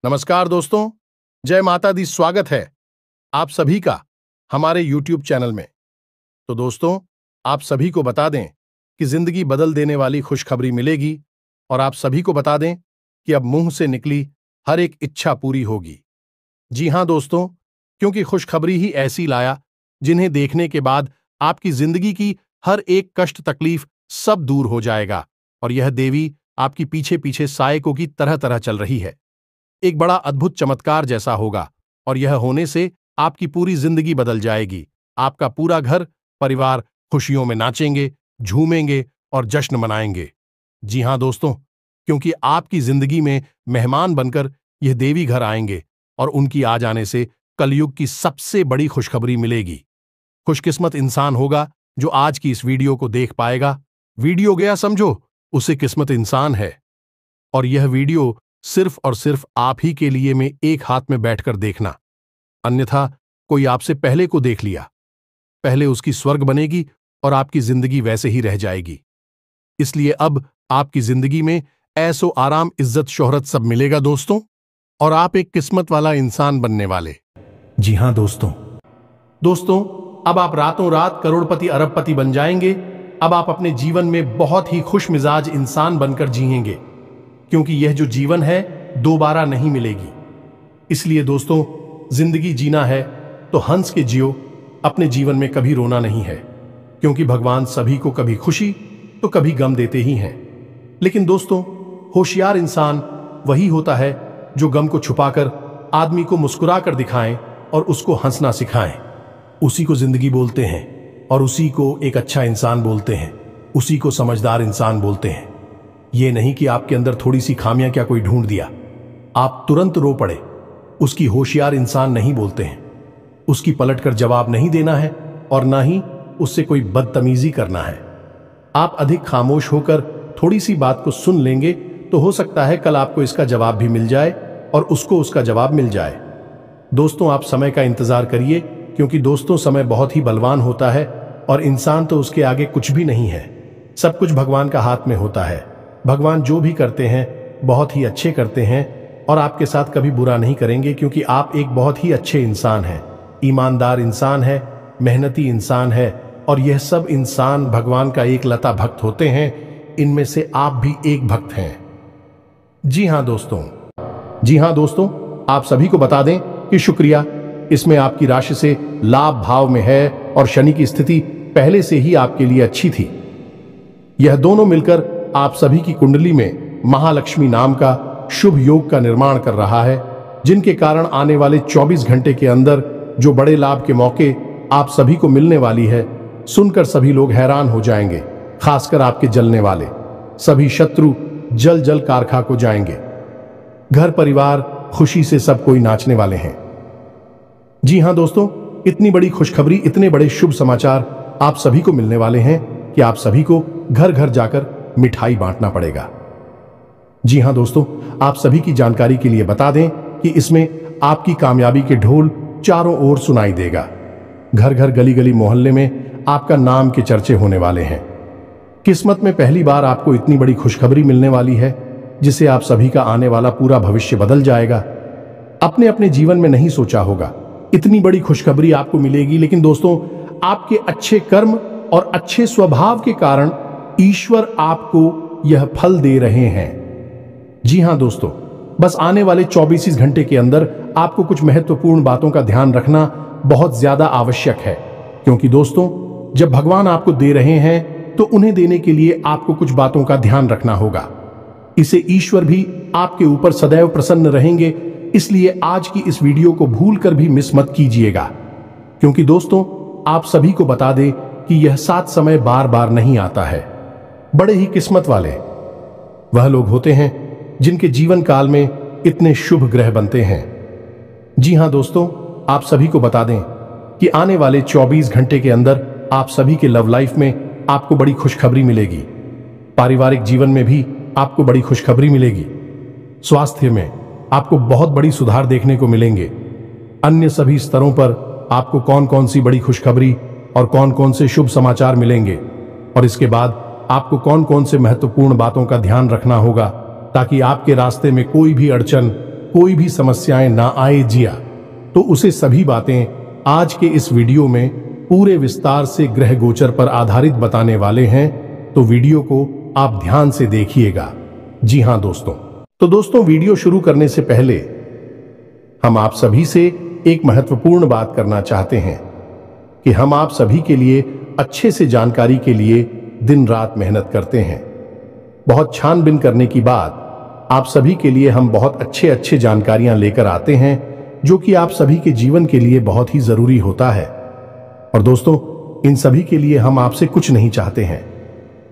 नमस्कार दोस्तों, जय माता दी। स्वागत है आप सभी का हमारे YouTube चैनल में। तो दोस्तों, आप सभी को बता दें कि जिंदगी बदल देने वाली खुशखबरी मिलेगी और आप सभी को बता दें कि अब मुंह से निकली हर एक इच्छा पूरी होगी। जी हां दोस्तों, क्योंकि खुशखबरी ही ऐसी लाया जिन्हें देखने के बाद आपकी जिंदगी की हर एक कष्ट तकलीफ सब दूर हो जाएगा और यह देवी आपकी पीछे पीछे सहायकों की तरह तरह चल रही है। एक बड़ा अद्भुत चमत्कार जैसा होगा और यह होने से आपकी पूरी जिंदगी बदल जाएगी। आपका पूरा घर परिवार खुशियों में नाचेंगे, झूमेंगे और जश्न मनाएंगे। जी हां दोस्तों, क्योंकि आपकी जिंदगी में मेहमान बनकर यह देवी घर आएंगे और उनकी आ जाने से कलयुग की सबसे बड़ी खुशखबरी मिलेगी। खुशकिस्मत इंसान होगा जो आज की इस वीडियो को देख पाएगा। वीडियो गया समझो, उसे किस्मत इंसान है। और यह वीडियो सिर्फ और सिर्फ आप ही के लिए में एक हाथ में बैठकर देखना, अन्यथा कोई आपसे पहले को देख लिया, पहले उसकी स्वर्ग बनेगी और आपकी जिंदगी वैसे ही रह जाएगी। इसलिए अब आपकी जिंदगी में ऐसो आराम, इज्जत, शोहरत सब मिलेगा दोस्तों, और आप एक किस्मत वाला इंसान बनने वाले। जी हां दोस्तों, अब आप रातों रात करोड़पति अरबपति बन जाएंगे। अब आप अपने जीवन में बहुत ही खुश मिजाज इंसान बनकर जिएंगे, क्योंकि यह जो जीवन है दोबारा नहीं मिलेगी। इसलिए दोस्तों, जिंदगी जीना है तो हंस के जियो, अपने जीवन में कभी रोना नहीं है, क्योंकि भगवान सभी को कभी खुशी तो कभी गम देते ही हैं। लेकिन दोस्तों, होशियार इंसान वही होता है जो गम को छुपाकर आदमी को मुस्कुरा कर दिखाएं और उसको हंसना सिखाएं। उसी को जिंदगी बोलते हैं और उसी को एक अच्छा इंसान बोलते हैं, उसी को समझदार इंसान बोलते हैं। ये नहीं कि आपके अंदर थोड़ी सी खामियां क्या कोई ढूंढ दिया, आप तुरंत रो पड़े, उसकी होशियार इंसान नहीं बोलते हैं। उसकी पलटकर जवाब नहीं देना है और ना ही उससे कोई बदतमीजी करना है। आप अधिक खामोश होकर थोड़ी सी बात को सुन लेंगे तो हो सकता है कल आपको इसका जवाब भी मिल जाए और उसको उसका जवाब मिल जाए। दोस्तों, आप समय का इंतजार करिए, क्योंकि दोस्तों समय बहुत ही बलवान होता है और इंसान तो उसके आगे कुछ भी नहीं है। सब कुछ भगवान का हाथ में होता है। भगवान जो भी करते हैं बहुत ही अच्छे करते हैं और आपके साथ कभी बुरा नहीं करेंगे, क्योंकि आप एक बहुत ही अच्छे इंसान हैं, ईमानदार इंसान है, मेहनती इंसान है और यह सब इंसान भगवान का एक लता भक्त होते हैं। इनमें से आप भी एक भक्त हैं। जी हां दोस्तों, आप सभी को बता दें कि शुक्रिया, इसमें आपकी राशि से लाभ भाव में है और शनि की स्थिति पहले से ही आपके लिए अच्छी थी। यह दोनों मिलकर आप सभी की कुंडली में महालक्ष्मी नाम का शुभ योग का निर्माण कर रहा है, जिनके कारण आने वाले 24 घंटे के अंदर जो बड़े लाभ के मौके आप सभी को मिलने वाली है, सुनकर सभी लोग हैरान हो जाएंगे। खासकर आपके जलने वाले सभी शत्रु जल जल कारखा को जाएंगे। घर परिवार खुशी से सब कोई नाचने वाले हैं। जी हां दोस्तों, इतनी बड़ी खुशखबरी, इतने बड़े शुभ समाचार आप सभी को मिलने वाले हैं कि आप सभी को घर घर जाकर मिठाई बांटना पड़ेगा। जी हां दोस्तों, आप सभी की जानकारी के लिए बता दें कि इसमें आपकी कामयाबी के ढोल चारों ओर सुनाई देगा। घर घर गली गली मोहल्ले में आपका नाम के चर्चे होने वाले हैं। किस्मत में पहली बार आपको इतनी बड़ी खुशखबरी मिलने वाली है, जिससे आप सभी का आने वाला पूरा भविष्य बदल जाएगा। अपने अपने जीवन में नहीं सोचा होगा इतनी बड़ी खुशखबरी आपको मिलेगी, लेकिन दोस्तों, आपके अच्छे कर्म और अच्छे स्वभाव के कारण ईश्वर आपको यह फल दे रहे हैं। जी हां दोस्तों, बस आने वाले 24 घंटे के अंदर आपको कुछ महत्वपूर्ण बातों का ध्यान रखना बहुत ज्यादा आवश्यक है, क्योंकि दोस्तों, जब भगवान आपको दे रहे हैं तो उन्हें देने के लिए आपको कुछ बातों का ध्यान रखना होगा। इसे ईश्वर भी आपके ऊपर सदैव प्रसन्न रहेंगे। इसलिए आज की इस वीडियो को भूल कर भी मिस मत कीजिएगा, क्योंकि दोस्तों, आप सभी को बता दें कि यह सात समय बार बार नहीं आता है। बड़े ही किस्मत वाले वह लोग होते हैं जिनके जीवन काल में इतने शुभ ग्रह बनते हैं। जी हां दोस्तों, आप सभी को बता दें कि आने वाले 24 घंटे के अंदर आप सभी के लव लाइफ में आपको बड़ी खुशखबरी मिलेगी। पारिवारिक जीवन में भी आपको बड़ी खुशखबरी मिलेगी। स्वास्थ्य में आपको बहुत बड़ी सुधार देखने को मिलेंगे। अन्य सभी स्तरों पर आपको कौन कौन सी बड़ी खुशखबरी और कौन कौन से शुभ समाचार मिलेंगे और इसके बाद आपको कौन कौन से महत्वपूर्ण बातों का ध्यान रखना होगा, ताकि आपके रास्ते में कोई भी अड़चन कोई भी समस्याएं ना आए जिया, तो उसे सभी बातें आज के इस वीडियो में पूरे विस्तार से ग्रह गोचर पर आधारित बताने वाले हैं। तो वीडियो को आप ध्यान से देखिएगा। जी हां दोस्तों, तो दोस्तों वीडियो शुरू करने से पहले हम आप सभी से एक महत्वपूर्ण बात करना चाहते हैं कि हम आप सभी के लिए अच्छे से जानकारी के लिए दिन रात मेहनत करते हैं। बहुत छानबीन करने के बाद आप सभी के लिए हम बहुत अच्छे जानकारियां लेकर आते हैं, जो कि आप सभी के जीवन के लिए बहुत ही जरूरी होता है। और दोस्तों, इन सभी के लिए हम आपसे कुछ नहीं चाहते हैं,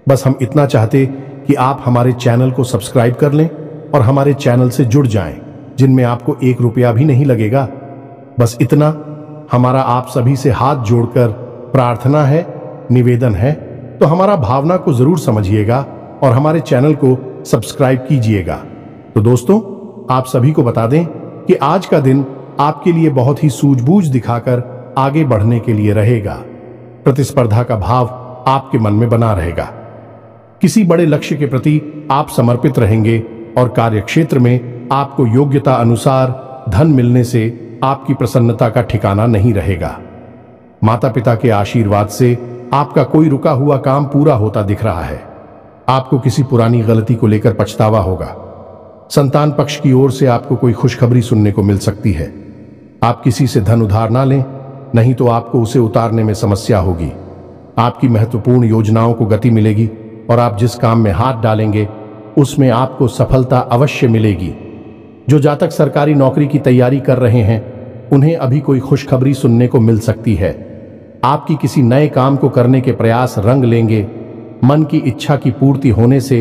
बस हम इतना चाहते कि आप हमारे चैनल को सब्सक्राइब कर लें और हमारे चैनल से जुड़ जाएं, जिनमें आपको 1 रुपया भी नहीं लगेगा। बस इतना हमारा आप सभी से हाथ जोड़कर प्रार्थना है, निवेदन है। तो हमारा भावना को जरूर समझिएगा और हमारे चैनल को सब्सक्राइब कीजिएगा। तो दोस्तों, आप सभी को बता दें कि आज का दिन आपके लिए बहुत ही सूझबूझ दिखाकर आगे बढ़ने के लिए रहेगा। प्रतिस्पर्धा का भाव आपके मन में बना रहेगा। किसी बड़े लक्ष्य के प्रति आप समर्पित रहेंगे और कार्यक्षेत्र में आपको योग्यता अनुसार धन मिलने से आपकी प्रसन्नता का ठिकाना नहीं रहेगा। माता पिता के आशीर्वाद से आपका कोई रुका हुआ काम पूरा होता दिख रहा है। आपको किसी पुरानी गलती को लेकर पछतावा होगा। संतान पक्ष की ओर से आपको कोई खुशखबरी सुनने को मिल सकती है। आप किसी से धन उधार ना लें, नहीं तो आपको उसे उतारने में समस्या होगी। आपकी महत्वपूर्ण योजनाओं को गति मिलेगी और आप जिस काम में हाथ डालेंगे उसमें आपको सफलता अवश्य मिलेगी। जो जातक सरकारी नौकरी की तैयारी कर रहे हैं, उन्हें अभी कोई खुशखबरी सुनने को मिल सकती है। आपकी किसी नए काम को करने के प्रयास रंग लेंगे। मन की इच्छा की पूर्ति होने से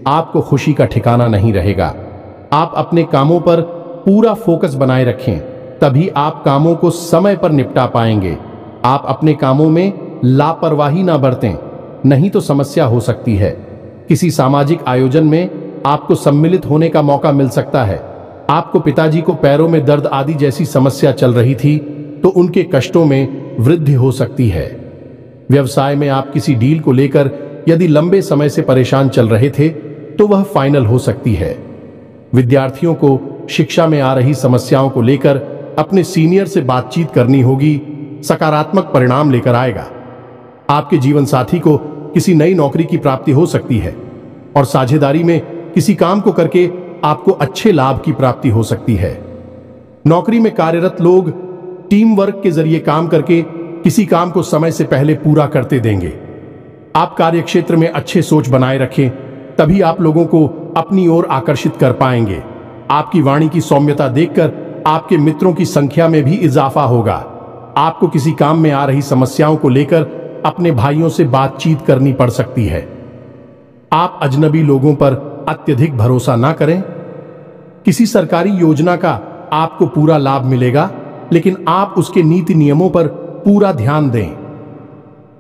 आपको खुशी का ठिकाना नहीं रहेगा। आप अपने कामों पर पूरा फोकस बनाए रखें, तभी आप कामों को समय पर निपटा पाएंगे। आप अपने कामों में लापरवाही ना बरतें, नहीं तो समस्या हो सकती है। किसी सामाजिक आयोजन में आपको सम्मिलित होने का मौका मिल सकता है। आपको पिताजी को पैरों में दर्द आदि जैसी समस्या चल रही थी, तो उनके कष्टों में वृद्धि हो सकती है। व्यवसाय में आप किसी डील को लेकर यदि लंबे समय से परेशान चल रहे थे, तो वह फाइनल हो सकती है। विद्यार्थियों को शिक्षा में आ रही समस्याओं को लेकर अपने सीनियर से बातचीत करनी होगी, सकारात्मक परिणाम लेकर आएगा। आपके जीवन साथी को किसी नई नौकरी की प्राप्ति हो सकती है और साझेदारी में किसी काम को करके आपको अच्छे लाभ की प्राप्ति हो सकती है। नौकरी में कार्यरत लोग टीम वर्क के जरिए काम करके किसी काम को समय से पहले पूरा करते देंगे। आप कार्यक्षेत्र में अच्छे सोच बनाए रखें, तभी आप लोगों को अपनी ओर आकर्षित कर पाएंगे। आपकी वाणी की सौम्यता देखकर आपके मित्रों की संख्या में भी इजाफा होगा। आपको किसी काम में आ रही समस्याओं को लेकर अपने भाइयों से बातचीत करनी पड़ सकती है। आप अजनबी लोगों पर अत्यधिक भरोसा ना करें। किसी सरकारी योजना का आपको पूरा लाभ मिलेगा, लेकिन आप उसके नीति नियमों पर पूरा ध्यान दें।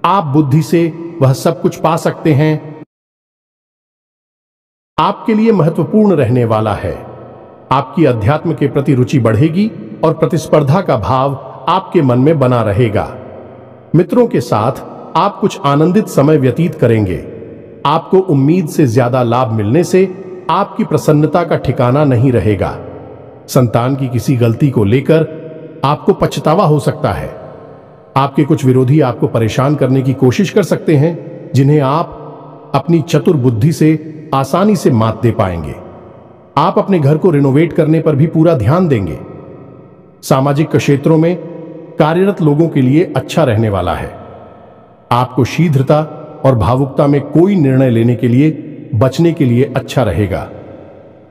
आप बुद्धि से वह सब कुछ पा सकते हैं। आपके लिए महत्वपूर्ण रहने वाला है। आपकी अध्यात्म के प्रति रुचि बढ़ेगी और प्रतिस्पर्धा का भाव आपके मन में बना रहेगा। मित्रों के साथ आप कुछ आनंदित समय व्यतीत करेंगे। आपको उम्मीद से ज्यादा लाभ मिलने से आपकी प्रसन्नता का ठिकाना नहीं रहेगा। संतान की किसी गलती को लेकर आपको पछतावा हो सकता है। आपके कुछ विरोधी आपको परेशान करने की कोशिश कर सकते हैं, जिन्हें आप अपनी चतुर बुद्धि से आसानी से मात दे पाएंगे। आप अपने घर को रिनोवेट करने पर भी पूरा ध्यान देंगे। सामाजिक क्षेत्रों में कार्यरत लोगों के लिए अच्छा रहने वाला है। आपको शीघ्रता और भावुकता में कोई निर्णय लेने के लिए बचने के लिए अच्छा रहेगा।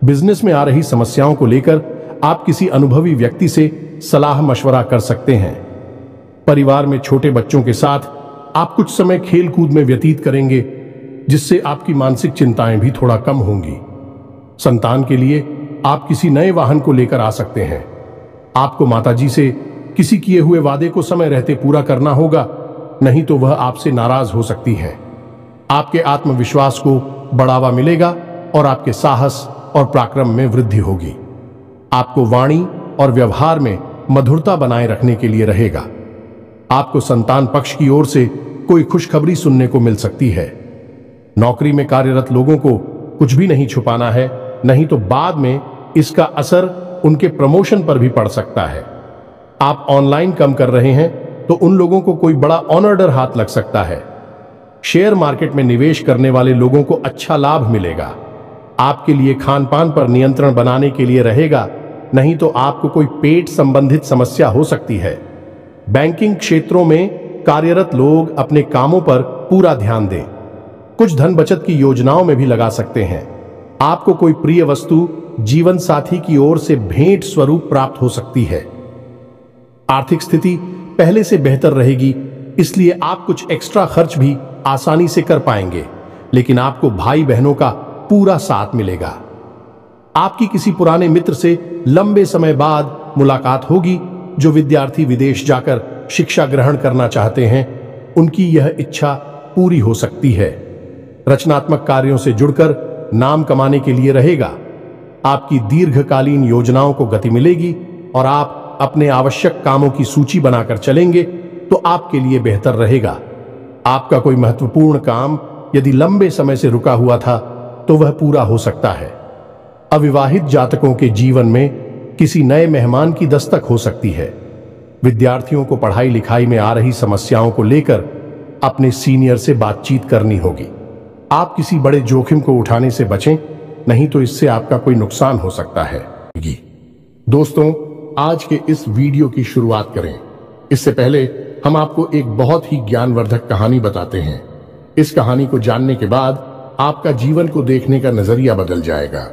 बिजनेस में आ रही समस्याओं को लेकर आप किसी अनुभवी व्यक्ति से सलाह मशवरा कर सकते हैं। परिवार में छोटे बच्चों के साथ आप कुछ समय खेल कूद में व्यतीत करेंगे, जिससे आपकी मानसिक चिंताएं भी थोड़ा कम होंगी। संतान के लिए आप किसी नए वाहन को लेकर आ सकते हैं। आपको माताजी से किसी किए हुए वादे को समय रहते पूरा करना होगा, नहीं तो वह आपसे नाराज हो सकती है। आपके आत्मविश्वास को बढ़ावा मिलेगा और आपके साहस और पराक्रम में वृद्धि होगी। आपको वाणी और व्यवहार में मधुरता बनाए रखने के लिए रहेगा। आपको संतान पक्ष की ओर से कोई खुशखबरी सुनने को मिल सकती है। नौकरी में कार्यरत लोगों को कुछ भी नहीं छुपाना है, नहीं तो बाद में इसका असर उनके प्रमोशन पर भी पड़ सकता है। आप ऑनलाइन काम कर रहे हैं तो उन लोगों को कोई बड़ा ऑर्डर हाथ लग सकता है। शेयर मार्केट में निवेश करने वाले लोगों को अच्छा लाभ मिलेगा। आपके लिए खान पान पर नियंत्रण बनाने के लिए रहेगा, नहीं तो आपको कोई पेट संबंधित समस्या हो सकती है। बैंकिंग क्षेत्रों में कार्यरत लोग अपने कामों पर पूरा ध्यान दें। कुछ धन बचत की योजनाओं में भी लगा सकते हैं। आपको कोई प्रिय वस्तु जीवन साथी की ओर से भेंट स्वरूप प्राप्त हो सकती है। आर्थिक स्थिति पहले से बेहतर रहेगी, इसलिए आप कुछ एक्स्ट्रा खर्च भी आसानी से कर पाएंगे, लेकिन आपको भाई बहनों का पूरा साथ मिलेगा। आपकी किसी पुराने मित्र से लंबे समय बाद मुलाकात होगी। जो विद्यार्थी विदेश जाकर शिक्षा ग्रहण करना चाहते हैं, उनकी यह इच्छा पूरी हो सकती है। रचनात्मक कार्यों से जुड़कर नाम कमाने के लिए रहेगा। आपकी दीर्घकालीन योजनाओं को गति मिलेगी और आप अपने आवश्यक कामों की सूची बनाकर चलेंगे तो आपके लिए बेहतर रहेगा। आपका कोई महत्वपूर्ण काम यदि लंबे समय से रुका हुआ था तो वह पूरा हो सकता है। अविवाहित जातकों के जीवन में किसी नए मेहमान की दस्तक हो सकती है। विद्यार्थियों को पढ़ाई लिखाई में आ रही समस्याओं को लेकर अपने सीनियर से बातचीत करनी होगी। आप किसी बड़े जोखिम को उठाने से बचें, नहीं तो इससे आपका कोई नुकसान हो सकता है। दोस्तों, आज के इस वीडियो की शुरुआत करें इससे पहले हम आपको एक बहुत ही ज्ञानवर्धक कहानी बताते हैं। इस कहानी को जानने के बाद आपका जीवन को देखने का नजरिया बदल जाएगा।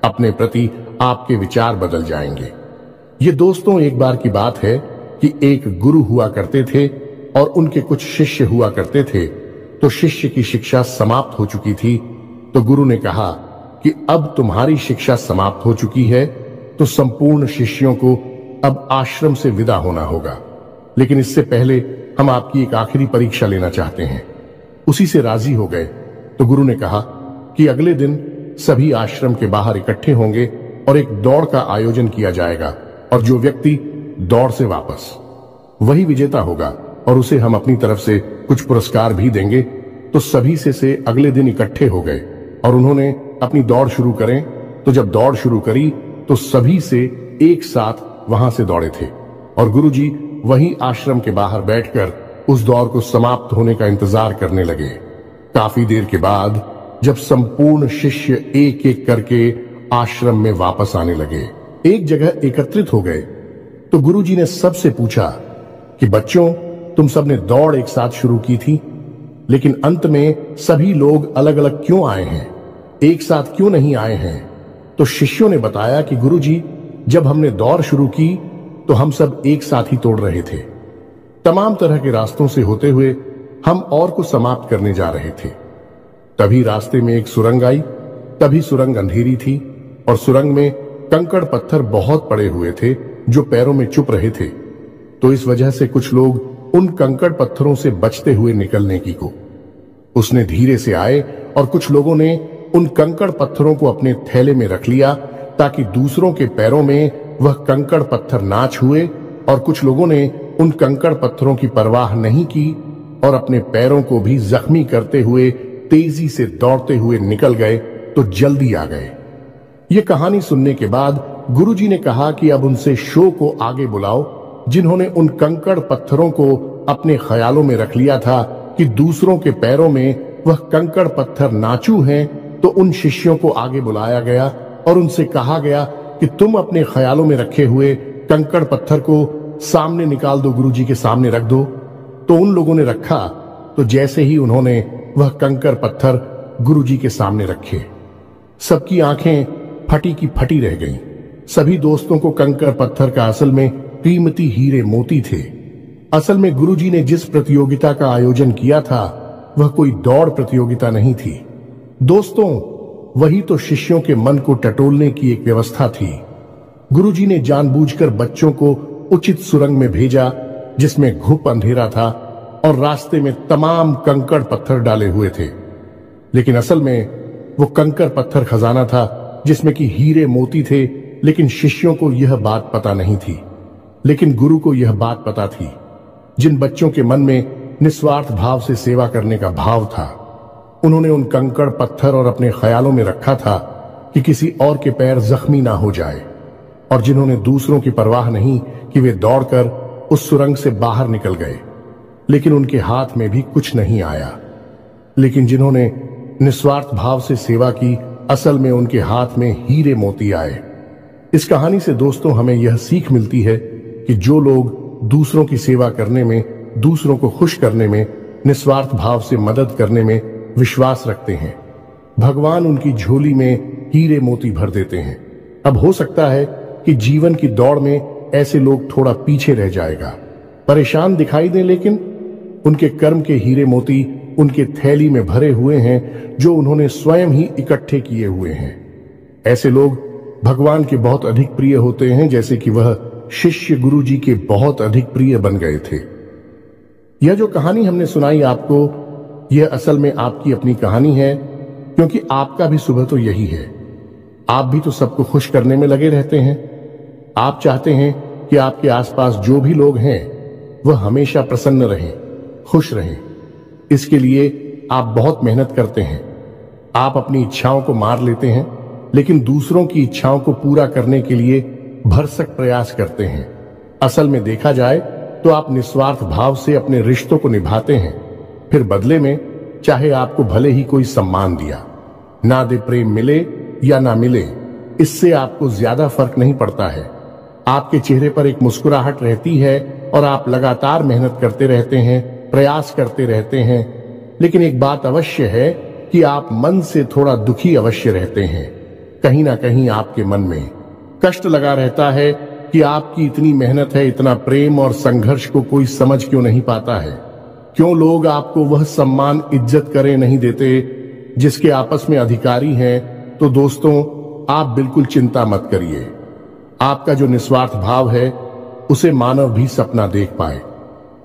अपने प्रति आपके विचार बदल जाएंगे। ये दोस्तों एक बार की बात है कि एक गुरु हुआ करते थे और उनके कुछ शिष्य हुआ करते थे। तो शिष्य की शिक्षा समाप्त हो चुकी थी, तो गुरु ने कहा कि अब तुम्हारी शिक्षा समाप्त हो चुकी है, तो संपूर्ण शिष्यों को अब आश्रम से विदा होना होगा। लेकिन इससे पहले हम आपकी एक आखिरी परीक्षा लेना चाहते हैं। उसी से राजी हो गए तो गुरु ने कहा कि अगले दिन सभी आश्रम के बाहर इकट्ठे होंगे और एक दौड़ का आयोजन किया जाएगा, और जो व्यक्ति दौड़ से वापस, वही विजेता होगा और उसे हम अपनी तरफ से कुछ पुरस्कार भी देंगे। तो सभी से अगले दिन इकट्ठे हो गए और उन्होंने अपनी दौड़ शुरू करें। तो जब दौड़ शुरू करी तो सभी से एक साथ वहां से दौड़े थे और गुरुजी वही आश्रम के बाहर बैठकर उस दौड़ को समाप्त होने का इंतजार करने लगे। काफी देर के बाद जब संपूर्ण शिष्य एक एक करके आश्रम में वापस आने लगे, एक जगह एकत्रित हो गए, तो गुरुजी ने सबसे पूछा कि बच्चों, तुम सबने दौड़ एक साथ शुरू की थी, लेकिन अंत में सभी लोग अलग अलग क्यों आए हैं, एक साथ क्यों नहीं आए हैं? तो शिष्यों ने बताया कि गुरुजी, जब हमने दौड़ शुरू की तो हम सब एक साथ ही तोड़ रहे थे। तमाम तरह के रास्तों से होते हुए हम और को समाप्त करने जा रहे थे। तभी रास्ते में एक सुरंग आई। तभी सुरंग अंधेरी थी और सुरंग में कंकड़ पत्थर बहुत पड़े हुए थे जो पैरों में चुप रहे थे। तो इस वजह से कुछ लोग उन कंकड़ पत्थरों से बचते हुए निकलने की को उसने धीरे से आए और कुछ लोगों ने उन कंकड़ पत्थरों को अपने थैले में रख लिया ताकि दूसरों के पैरों में वह कंकड़ पत्थर ना छुए, और कुछ लोगों ने उन कंकड़ पत्थरों की परवाह नहीं की और अपने पैरों को भी जख्मी करते हुए तेजी से दौड़ते हुए निकल गए तो जल्दी आ गए। ये कहानी सुनने के बाद गुरुजी ने कहा कि अब उनसे शो को आगे बुलाओ, जिन्होंने उन कंकड़ पत्थरों को अपने ख्यालों में रख लिया था कि दूसरों के पैरों में वह कंकड़ पत्थर नाचू हैं। तो उन शिष्यों को आगे बुलाया गया और उनसे कहा गया कि तुम अपने ख्यालों में रखे हुए कंकड़ पत्थर को सामने निकाल दो, गुरुजी के सामने रख दो। तो उन लोगों ने रखा। तो जैसे ही उन्होंने वह कंकड़ पत्थर गुरुजी के सामने रखे, सबकी आंखें फटी की फटी रह गईं। सभी दोस्तों को कंकड़ पत्थर का असल में कीमती हीरे मोती थे। असल में गुरुजी ने जिस प्रतियोगिता का आयोजन किया था वह कोई दौड़ प्रतियोगिता नहीं थी दोस्तों, वही तो शिष्यों के मन को टटोलने की एक व्यवस्था थी। गुरुजी ने जानबूझकर बच्चों को उचित सुरंग में भेजा जिसमें घुप अंधेरा था और रास्ते में तमाम कंकड़ पत्थर डाले हुए थे, लेकिन असल में वो कंकड़ पत्थर खजाना था जिसमें कि हीरे मोती थे। लेकिन शिष्यों को यह बात पता नहीं थी, लेकिन गुरु को यह बात पता थी। जिन बच्चों के मन में निस्वार्थ भाव से सेवा करने का भाव था, उन्होंने उन कंकड़ पत्थर और अपने ख्यालों में रखा था कि किसी और के पैर जख्मी ना हो जाए। और जिन्होंने दूसरों की परवाह नहीं कि वे दौड़कर उस सुरंग से बाहर निकल गए, लेकिन उनके हाथ में भी कुछ नहीं आया। लेकिन जिन्होंने निस्वार्थ भाव से सेवा की, असल में उनके हाथ में हीरे मोती आए। इस कहानी से दोस्तों हमें यह सीख मिलती है कि जो लोग दूसरों की सेवा करने में, दूसरों को खुश करने में, निस्वार्थ भाव से मदद करने में विश्वास रखते हैं, भगवान उनकी झोली में हीरे मोती भर देते हैं। अब हो सकता है कि जीवन की दौड़ में ऐसे लोग थोड़ा पीछे रह जाएगा, परेशान दिखाई दें, लेकिन उनके कर्म के हीरे मोती उनके थैली में भरे हुए हैं, जो उन्होंने स्वयं ही इकट्ठे किए हुए हैं। ऐसे लोग भगवान के बहुत अधिक प्रिय होते हैं, जैसे कि वह शिष्य गुरु जी के बहुत अधिक प्रिय बन गए थे। यह जो कहानी हमने सुनाई आपको, यह असल में आपकी अपनी कहानी है, क्योंकि आपका भी सुबह तो यही है। आप भी तो सबको खुश करने में लगे रहते हैं। आप चाहते हैं कि आपके आसपास जो भी लोग हैं वह हमेशा प्रसन्न रहें, खुश रहें। इसके लिए आप बहुत मेहनत करते हैं। आप अपनी इच्छाओं को मार लेते हैं, लेकिन दूसरों की इच्छाओं को पूरा करने के लिए भरसक प्रयास करते हैं। असल में देखा जाए तो आप निस्वार्थ भाव से अपने रिश्तों को निभाते हैं, फिर बदले में चाहे आपको भले ही कोई सम्मान दिया ना दे, प्रेम मिले या ना मिले, इससे आपको ज्यादा फर्क नहीं पड़ता है। आपके चेहरे पर एक मुस्कुराहट रहती है और आप लगातार मेहनत करते रहते हैं, प्रयास करते रहते हैं। लेकिन एक बात अवश्य है कि आप मन से थोड़ा दुखी अवश्य रहते हैं। कहीं ना कहीं आपके मन में कष्ट लगा रहता है कि आपकी इतनी मेहनत है, इतना प्रेम और संघर्ष को कोई समझ क्यों नहीं पाता है। क्यों लोग आपको वह सम्मान, इज्जत करे नहीं देते जिसके आपस में अधिकारी हैं। तो दोस्तों, आप बिल्कुल चिंता मत करिए। आपका जो निस्वार्थ भाव है उसे मानव भी सपना देख पाए,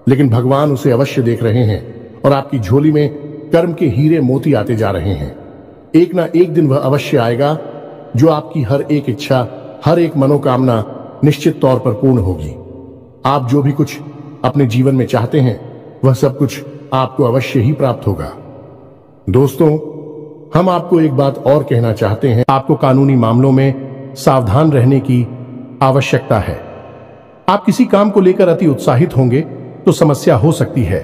लेकिन भगवान उसे अवश्य देख रहे हैं और आपकी झोली में कर्म के हीरे मोती आते जा रहे हैं। एक ना एक दिन वह अवश्य आएगा जो आपकी हर एक इच्छा, हर एक मनोकामना निश्चित तौर पर पूर्ण होगी। आप जो भी कुछ अपने जीवन में चाहते हैं वह सब कुछ आपको अवश्य ही प्राप्त होगा। दोस्तों, हम आपको एक बात और कहना चाहते हैं। आपको कानूनी मामलों में सावधान रहने की आवश्यकता है। आप किसी काम को लेकर अति उत्साहित होंगे तो समस्या हो सकती है।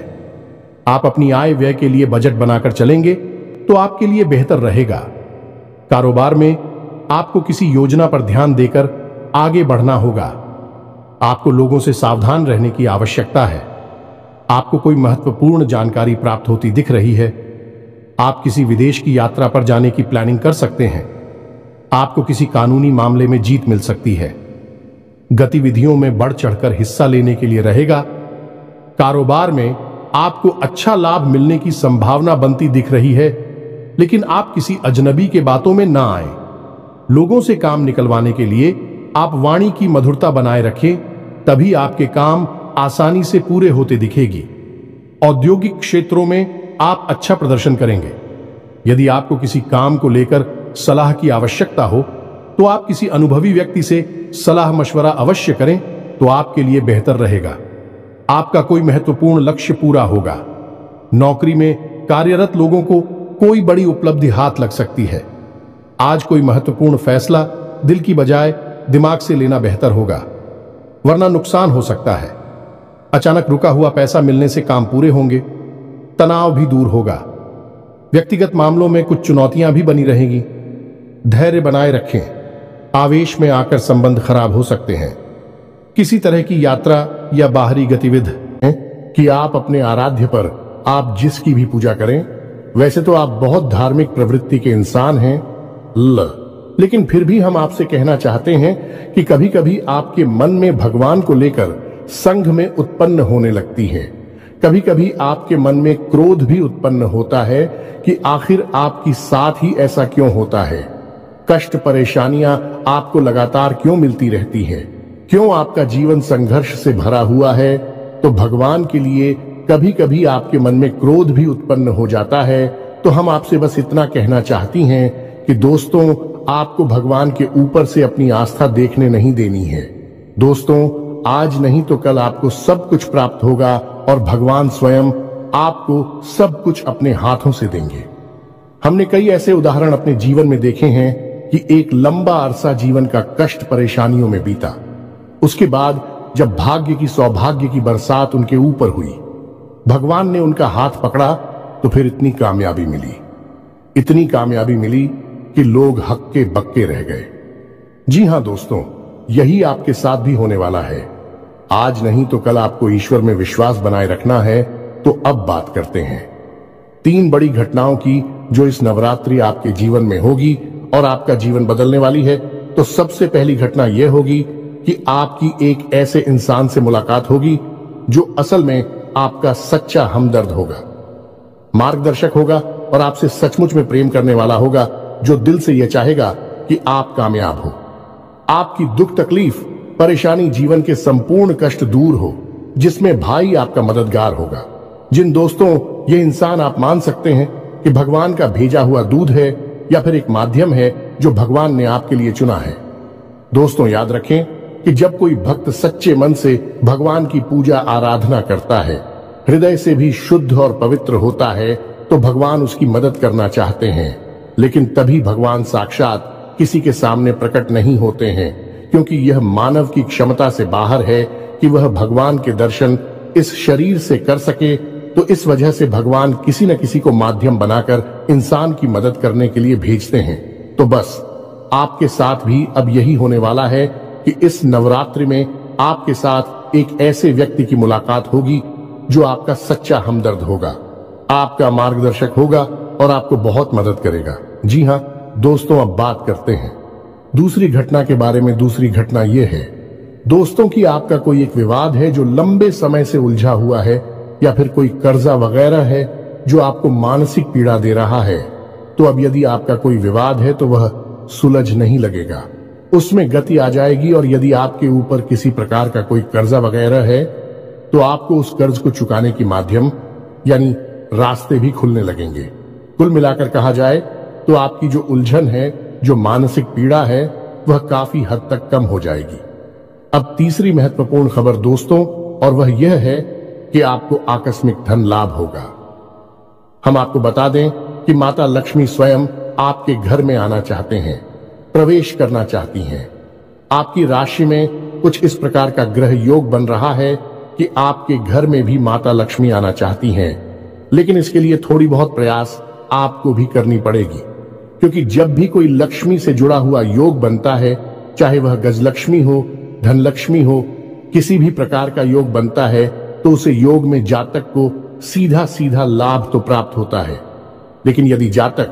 आप अपनी आय व्यय के लिए बजट बनाकर चलेंगे तो आपके लिए बेहतर रहेगा। कारोबार में आपको किसी योजना पर ध्यान देकर आगे बढ़ना होगा। आपको लोगों से सावधान रहने की आवश्यकता है। आपको कोई महत्वपूर्ण जानकारी प्राप्त होती दिख रही है। आप किसी विदेश की यात्रा पर जाने की प्लानिंग कर सकते हैं। आपको किसी कानूनी मामले में जीत मिल सकती है। गतिविधियों में बढ़ चढ़कर हिस्सा लेने के लिए रहेगा। कारोबार में आपको अच्छा लाभ मिलने की संभावना बनती दिख रही है, लेकिन आप किसी अजनबी के बातों में ना आए। लोगों से काम निकलवाने के लिए आप वाणी की मधुरता बनाए रखें, तभी आपके काम आसानी से पूरे होते दिखेगी। औद्योगिक क्षेत्रों में आप अच्छा प्रदर्शन करेंगे। यदि आपको किसी काम को लेकर सलाह की आवश्यकता हो तो आप किसी अनुभवी व्यक्ति से सलाह मशवरा अवश्य करें, तो आपके लिए बेहतर रहेगा। आपका कोई महत्वपूर्ण लक्ष्य पूरा होगा। नौकरी में कार्यरत लोगों को कोई बड़ी उपलब्धि हाथ लग सकती है। आज कोई महत्वपूर्ण फैसला दिल की बजाय दिमाग से लेना बेहतर होगा, वरना नुकसान हो सकता है। अचानक रुका हुआ पैसा मिलने से काम पूरे होंगे, तनाव भी दूर होगा। व्यक्तिगत मामलों में कुछ चुनौतियां भी बनी रहेंगी। धैर्य बनाए रखें, आवेश में आकर संबंध खराब हो सकते हैं। किसी तरह की यात्रा या बाहरी गतिविधि कि आप अपने आराध्य पर आप जिसकी भी पूजा करें। वैसे तो आप बहुत धार्मिक प्रवृत्ति के इंसान हैं, लेकिन फिर भी हम आपसे कहना चाहते हैं कि कभी कभी आपके मन में भगवान को लेकर संघ में उत्पन्न होने लगती है। कभी कभी आपके मन में क्रोध भी उत्पन्न होता है कि आखिर आपकी साथ ही ऐसा क्यों होता है। कष्ट, परेशानियां आपको लगातार क्यों मिलती रहती है। क्यों आपका जीवन संघर्ष से भरा हुआ है। तो भगवान के लिए कभी कभी आपके मन में क्रोध भी उत्पन्न हो जाता है। तो हम आपसे बस इतना कहना चाहती हैं कि दोस्तों, आपको भगवान के ऊपर से अपनी आस्था देखने नहीं देनी है। दोस्तों, आज नहीं तो कल आपको सब कुछ प्राप्त होगा और भगवान स्वयं आपको सब कुछ अपने हाथों से देंगे। हमने कई ऐसे उदाहरण अपने जीवन में देखे हैं कि एक लंबा अरसा जीवन का कष्ट परेशानियों में बीता। उसके बाद जब भाग्य की सौभाग्य की बरसात उनके ऊपर हुई, भगवान ने उनका हाथ पकड़ा तो फिर इतनी कामयाबी मिली कि लोग हक्के बक्के रह गए। जी हां दोस्तों, यही आपके साथ भी होने वाला है। आज नहीं तो कल आपको ईश्वर में विश्वास बनाए रखना है। तो अब बात करते हैं 3 बड़ी घटनाओं की जो इस नवरात्रि आपके जीवन में होगी और आपका जीवन बदलने वाली है। तो सबसे पहली घटना यह होगी कि आपकी एक ऐसे इंसान से मुलाकात होगी जो असल में आपका सच्चा हमदर्द होगा, मार्गदर्शक होगा और आपसे सचमुच में प्रेम करने वाला होगा, जो दिल से यह चाहेगा कि आप कामयाब हो, आपकी दुख तकलीफ परेशानी जीवन के संपूर्ण कष्ट दूर हो, जिसमें भाई आपका मददगार होगा। जिन दोस्तों ये इंसान आप मान सकते हैं कि भगवान का भेजा हुआ दूध है या फिर एक माध्यम है जो भगवान ने आपके लिए चुना है। दोस्तों याद रखें कि जब कोई भक्त सच्चे मन से भगवान की पूजा आराधना करता है, हृदय से भी शुद्ध और पवित्र होता है, तो भगवान उसकी मदद करना चाहते हैं। लेकिन तभी भगवान साक्षात किसी के सामने प्रकट नहीं होते हैं, क्योंकि यह मानव की क्षमता से बाहर है कि वह भगवान के दर्शन इस शरीर से कर सके। तो इस वजह से भगवान किसी न किसी को माध्यम बनाकर इंसान की मदद करने के लिए भेजते हैं। तो बस आपके साथ भी अब यही होने वाला है कि इस नवरात्रि में आपके साथ एक ऐसे व्यक्ति की मुलाकात होगी जो आपका सच्चा हमदर्द होगा, आपका मार्गदर्शक होगा और आपको बहुत मदद करेगा। जी हां दोस्तों, अब बात करते हैं दूसरी घटना के बारे में। दूसरी घटना यह है दोस्तों कि आपका कोई एक विवाद है जो लंबे समय से उलझा हुआ है, या फिर कोई कर्जा वगैरह है जो आपको मानसिक पीड़ा दे रहा है। तो अब यदि आपका कोई विवाद है तो वह सुलझ नहीं लगेगा, उसमें गति आ जाएगी। और यदि आपके ऊपर किसी प्रकार का कोई कर्जा वगैरह है तो आपको उस कर्ज को चुकाने की माध्यम यानी रास्ते भी खुलने लगेंगे। कुल मिलाकर कहा जाए तो आपकी जो उलझन है, जो मानसिक पीड़ा है, वह काफी हद तक कम हो जाएगी। अब तीसरी महत्वपूर्ण खबर दोस्तों, और वह यह है कि आपको आकस्मिक धन लाभ होगा। हम आपको बता दें कि माता लक्ष्मी स्वयं आपके घर में आना चाहते हैं, प्रवेश करना चाहती हैं। आपकी राशि में कुछ इस प्रकार का ग्रह योग बन रहा है कि आपके घर में भी माता लक्ष्मी आना चाहती हैं। लेकिन इसके लिए थोड़ी बहुत प्रयास आपको भी करनी पड़ेगी, क्योंकि जब भी कोई लक्ष्मी से जुड़ा हुआ योग बनता है, चाहे वह गजलक्ष्मी हो, धनलक्ष्मी हो, किसी भी प्रकार का योग बनता है, तो उसे योग में जातक को सीधा सीधा लाभ तो प्राप्त होता है। लेकिन यदि जातक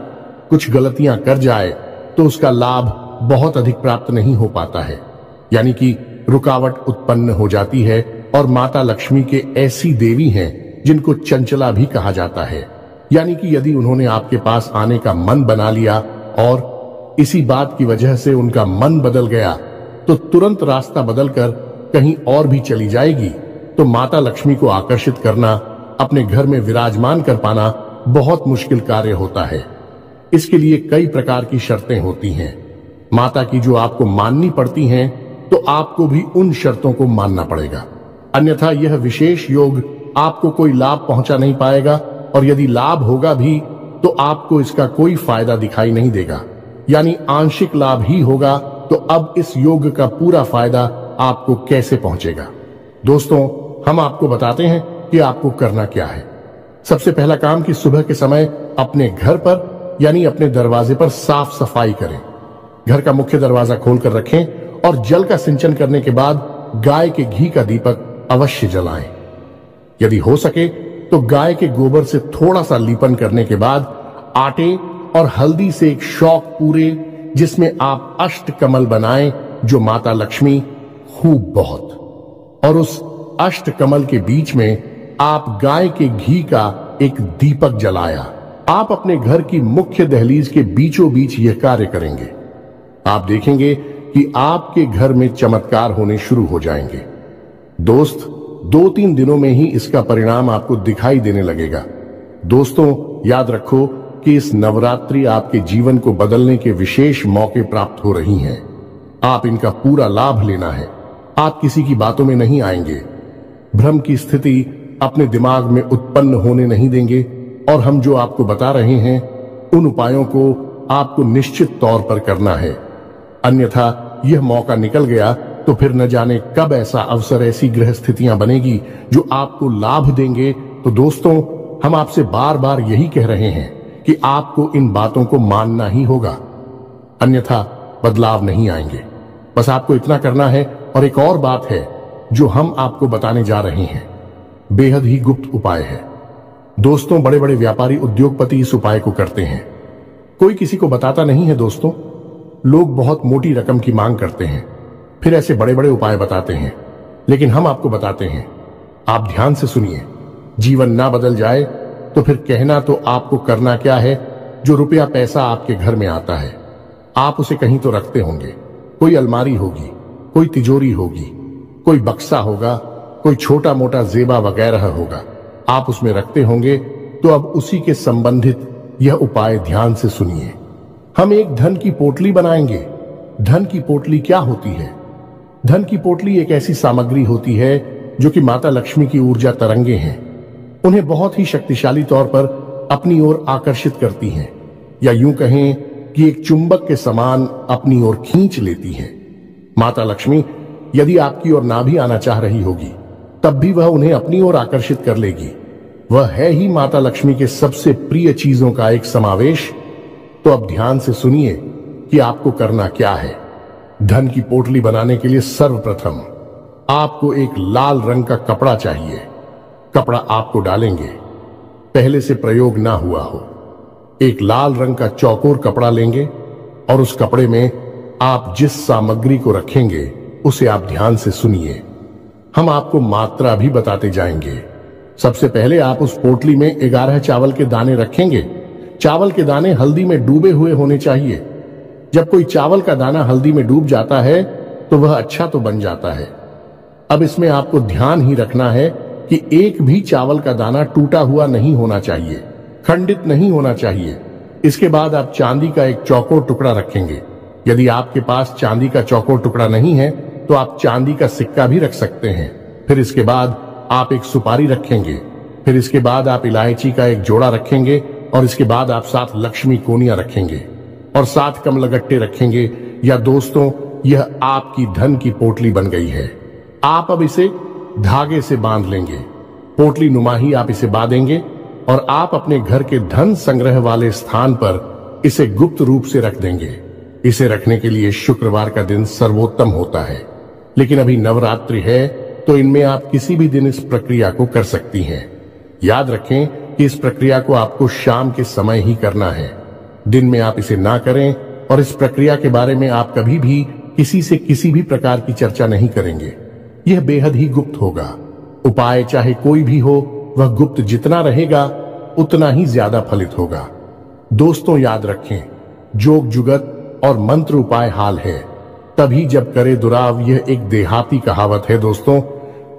कुछ गलतियां कर जाए तो उसका लाभ बहुत अधिक प्राप्त नहीं हो पाता है, यानी कि रुकावट उत्पन्न हो जाती है। और माता लक्ष्मी के ऐसी देवी हैं जिनको चंचला भी कहा जाता है, यानी कि यदि उन्होंने आपके पास आने का मन बना लिया और इसी बात की वजह से उनका मन बदल गया, तो तुरंत रास्ता बदलकर कहीं और भी चली जाएगी। तो माता लक्ष्मी को आकर्षित करना, अपने घर में विराजमान कर पाना बहुत मुश्किल कार्य होता है। इसके लिए कई प्रकार की शर्तें होती हैं माता की, जो आपको माननी पड़ती हैं। तो आपको भी उन शर्तों को मानना पड़ेगा, अन्यथा यह विशेष योग आपको कोई लाभ पहुंचा नहीं पाएगा। और यदि लाभ होगा भी तो आपको इसका कोई फायदा दिखाई नहीं देगा, यानी आंशिक लाभ ही होगा। तो अब इस योग का पूरा फायदा आपको कैसे पहुंचेगा? दोस्तों हम आपको बताते हैं कि आपको करना क्या है। सबसे पहला काम कि सुबह के समय अपने घर पर यानी अपने दरवाजे पर साफ सफाई करें। घर का मुख्य दरवाजा खोलकर रखें और जल का सिंचन करने के बाद गाय के घी का दीपक अवश्य जलाएं। यदि हो सके तो गाय के गोबर से थोड़ा सा लीपन करने के बाद आटे और हल्दी से एक शौक पूरे, जिसमें आप अष्टकमल बनाएं, जो माता लक्ष्मी खूब बहुत। और उस अष्टकमल के बीच में आप गाय के घी का एक दीपक जलाया। आप अपने घर की मुख्य दहलीज के बीचों बीच यह कार्य करेंगे। आप देखेंगे कि आपके घर में चमत्कार होने शुरू हो जाएंगे। दोस्त 2-3 दिनों में ही इसका परिणाम आपको दिखाई देने लगेगा। दोस्तों याद रखो कि इस नवरात्रि आपके जीवन को बदलने के विशेष मौके प्राप्त हो रही हैं। आप इनका पूरा लाभ लेना है। आप किसी की बातों में नहीं आएंगे, भ्रम की स्थिति अपने दिमाग में उत्पन्न होने नहीं देंगे। और हम जो आपको बता रहे हैं उन उपायों को आपको निश्चित तौर पर करना है, अन्यथा यह मौका निकल गया तो फिर न जाने कब ऐसा अवसर, ऐसी ग्रह स्थितियां बनेगी जो आपको लाभ देंगे। तो दोस्तों, हम आपसे बार बार यही कह रहे हैं कि आपको इन बातों को मानना ही होगा, अन्यथा बदलाव नहीं आएंगे। बस आपको इतना करना है। और एक और बात है जो हम आपको बताने जा रहे हैं, बेहद ही गुप्त उपाय है दोस्तों। बड़े बड़े व्यापारी, उद्योगपति इस उपाय को करते हैं, कोई किसी को बताता नहीं है दोस्तों। लोग बहुत मोटी रकम की मांग करते हैं, फिर ऐसे बड़े बड़े उपाय बताते हैं, लेकिन हम आपको बताते हैं। आप ध्यान से सुनिए। जीवन ना बदल जाए तो फिर कहना तो आपको करना क्या है। जो रुपया पैसा आपके घर में आता है, आप उसे कहीं तो रखते होंगे। कोई अलमारी होगी, कोई तिजोरी होगी, कोई बक्सा होगा, कोई छोटा मोटा जेबा वगैरह होगा, आप उसमें रखते होंगे। तो अब उसी के संबंधित यह उपाय ध्यान से सुनिए। हम एक धन की पोटली बनाएंगे। धन की पोटली क्या होती है? धन की पोटली एक ऐसी सामग्री होती है जो कि माता लक्ष्मी की ऊर्जा तरंगे हैं, उन्हें बहुत ही शक्तिशाली तौर पर अपनी ओर आकर्षित करती हैं, या यूं कहें कि एक चुंबक के समान अपनी ओर खींच लेती हैं। माता लक्ष्मी यदि आपकी ओर ना भी आना चाह रही होगी, तब भी वह उन्हें अपनी ओर आकर्षित कर लेगी। वह है ही माता लक्ष्मी के सबसे प्रिय चीजों का एक समावेश। तो अब ध्यान से सुनिए कि आपको करना क्या है। धन की पोटली बनाने के लिए सर्वप्रथम आपको एक लाल रंग का कपड़ा चाहिए। कपड़ा आपको डालेंगे, पहले से प्रयोग ना हुआ हो। एक लाल रंग का चौकोर कपड़ा लेंगे और उस कपड़े में आप जिस सामग्री को रखेंगे उसे आप ध्यान से सुनिए। हम आपको मात्रा भी बताते जाएंगे। सबसे पहले आप उस पोटली में 11 चावल के दाने रखेंगे। चावल के दाने हल्दी में डूबे हुए होने चाहिए। जब कोई चावल का दाना हल्दी में डूब जाता है तो वह अच्छा तो बन जाता है। अब इसमें आपको ध्यान ही रखना है कि एक भी चावल का दाना टूटा हुआ नहीं होना चाहिए, खंडित नहीं होना चाहिए। इसके बाद आप चांदी का एक चौकोर टुकड़ा रखेंगे। यदि आपके पास चांदी का चौकोर टुकड़ा नहीं है तो आप चांदी का सिक्का भी रख सकते हैं। फिर इसके बाद आप एक सुपारी रखेंगे। फिर इसके बाद आप इलायची का एक जोड़ा रखेंगे और इसके बाद आप 7 लक्ष्मी कोनियां रखेंगे और 7 कमलगट्टे रखेंगे। या दोस्तों, यह आपकी धन की पोटली बन गई है। आप अब इसे धागे से बांध लेंगे। पोटली नुमा ही आप इसे बांधेंगे और आप अपने घर के धन संग्रह वाले स्थान पर इसे गुप्त रूप से रख देंगे। इसे रखने के लिए शुक्रवार का दिन सर्वोत्तम होता है, लेकिन अभी नवरात्रि है तो इनमें आप किसी भी दिन इस प्रक्रिया को कर सकती हैं। याद रखें कि इस प्रक्रिया को आपको शाम के समय ही करना है, दिन में आप इसे ना करें। और इस प्रक्रिया के बारे में आप कभी भी किसी से किसी भी प्रकार की चर्चा नहीं करेंगे। यह बेहद ही गुप्त होगा। उपाय चाहे कोई भी हो, वह गुप्त जितना रहेगा उतना ही ज्यादा फलित होगा। दोस्तों याद रखें, जोग जुगत और मंत्र उपाय हाल है, तभी जब करे दुराव। यह एक देहाती कहावत है दोस्तों,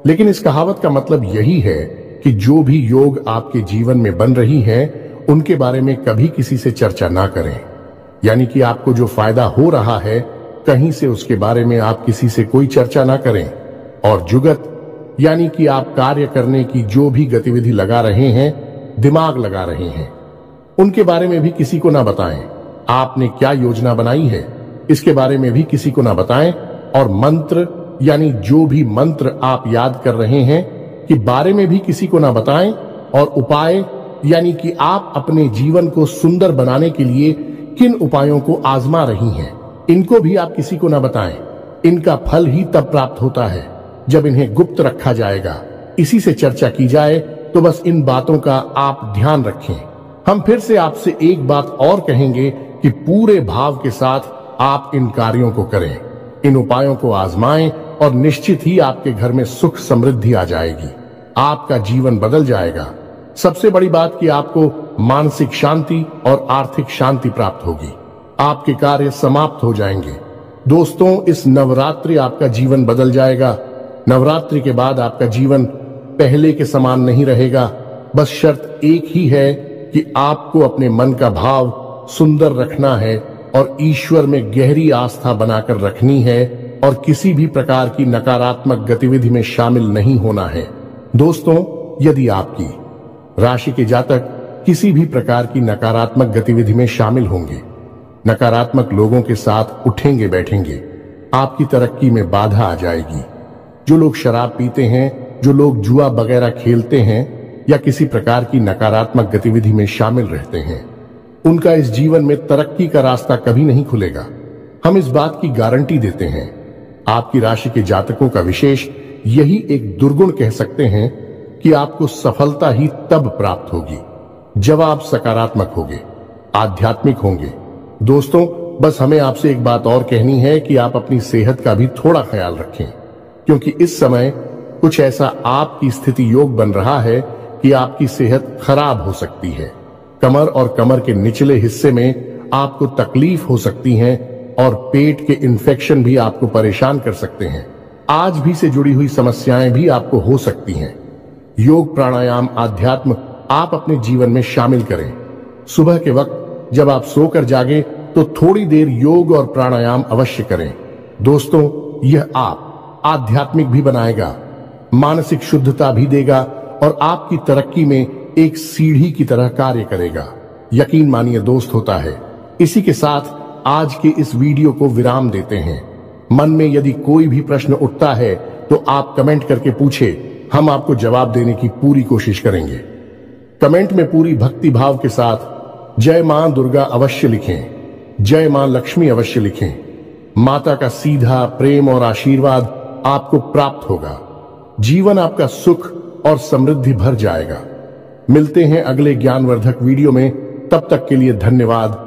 लेकिन इस कहावत का मतलब यही है कि जो भी योग आपके जीवन में बन रही है उनके बारे में कभी किसी से चर्चा ना करें। यानी कि आपको जो फायदा हो रहा है कहीं से उसके बारे में आप किसी से कोई चर्चा ना करें। और जुगत यानी कि आप कार्य करने की जो भी गतिविधि लगा रहे हैं, दिमाग लगा रहे हैं, उनके बारे में भी किसी को ना बताएं। आपने क्या योजना बनाई है इसके बारे में भी किसी को ना बताएं। और मंत्र यानी जो भी मंत्र आप याद कर रहे हैं कि बारे में भी किसी को ना बताएं। और उपाय यानी कि आप अपने जीवन को सुंदर बनाने के लिए किन उपायों को आजमा रही हैं, इनको भी आप किसी को ना बताएं। इनका फल ही तब प्राप्त होता है जब इन्हें गुप्त रखा जाएगा। इसी से चर्चा की जाए तो बस इन बातों का आप ध्यान रखें। हम फिर से आपसे एक बात और कहेंगे कि पूरे भाव के साथ आप इन कार्यों को करें, इन उपायों को आजमाएं और निश्चित ही आपके घर में सुख समृद्धि आ जाएगी। आपका जीवन बदल जाएगा। सबसे बड़ी बात कि आपको मानसिक शांति और आर्थिक शांति प्राप्त होगी। आपके कार्य समाप्त हो जाएंगे। दोस्तों, इस नवरात्रि आपका जीवन बदल जाएगा। नवरात्रि के बाद आपका जीवन पहले के समान नहीं रहेगा। बस शर्त एक ही है कि आपको अपने मन का भाव सुंदर रखना है और ईश्वर में गहरी आस्था बनाकर रखनी है और किसी भी प्रकार की नकारात्मक गतिविधि में शामिल नहीं होना है। दोस्तों, यदि आपकी राशि के जातक किसी भी प्रकार की नकारात्मक गतिविधि में शामिल होंगे नकारात्मक लोगों के साथ उठेंगे बैठेंगे, आपकी तरक्की में बाधा आ जाएगी। जो लोग शराब पीते हैं, जो लोग जुआ वगैरह खेलते हैं या किसी प्रकार की नकारात्मक गतिविधि में शामिल रहते हैं, उनका इस जीवन में तरक्की का रास्ता कभी नहीं खुलेगा। हम इस बात की गारंटी देते हैं। आपकी राशि के जातकों का विशेष यही एक दुर्गुण कह सकते हैं कि आपको सफलता ही तब प्राप्त होगी जब आप सकारात्मक होंगे, आध्यात्मिक होंगे। दोस्तों, बस हमें आपसे एक बात और कहनी है कि आप अपनी सेहत का भी थोड़ा ख्याल रखें, क्योंकि इस समय कुछ ऐसा आपकी स्थिति योग बन रहा है कि आपकी सेहत खराब हो सकती है। कमर और कमर के निचले हिस्से में आपको तकलीफ हो सकती है और पेट के इन्फेक्शन भी आपको परेशान कर सकते हैं। आज भी से जुड़ी हुई समस्याएं भी आपको हो सकती हैं। योग, प्राणायाम, आध्यात्म आप अपने जीवन में शामिल करें। सुबह के वक्त जब आप सोकर जागे तो थोड़ी देर योग और प्राणायाम अवश्य करें। दोस्तों, यह आप आध्यात्मिक भी बनाएगा, मानसिक शुद्धता भी देगा और आपकी तरक्की में एक सीढ़ी की तरह कार्य करेगा। यकीन मानिए दोस्त, होता है। इसी के साथ आज के इस वीडियो को विराम देते हैं। मन में यदि कोई भी प्रश्न उठता है तो आप कमेंट करके पूछे, हम आपको जवाब देने की पूरी कोशिश करेंगे। कमेंट में पूरी भक्ति भाव के साथ जय मां दुर्गा अवश्य लिखें, जय मां लक्ष्मी अवश्य लिखें। माता का सीधा प्रेम और आशीर्वाद आपको प्राप्त होगा। जीवन आपका सुख और समृद्धि भर जाएगा। मिलते हैं अगले ज्ञानवर्धक वीडियो में। तब तक के लिए धन्यवाद।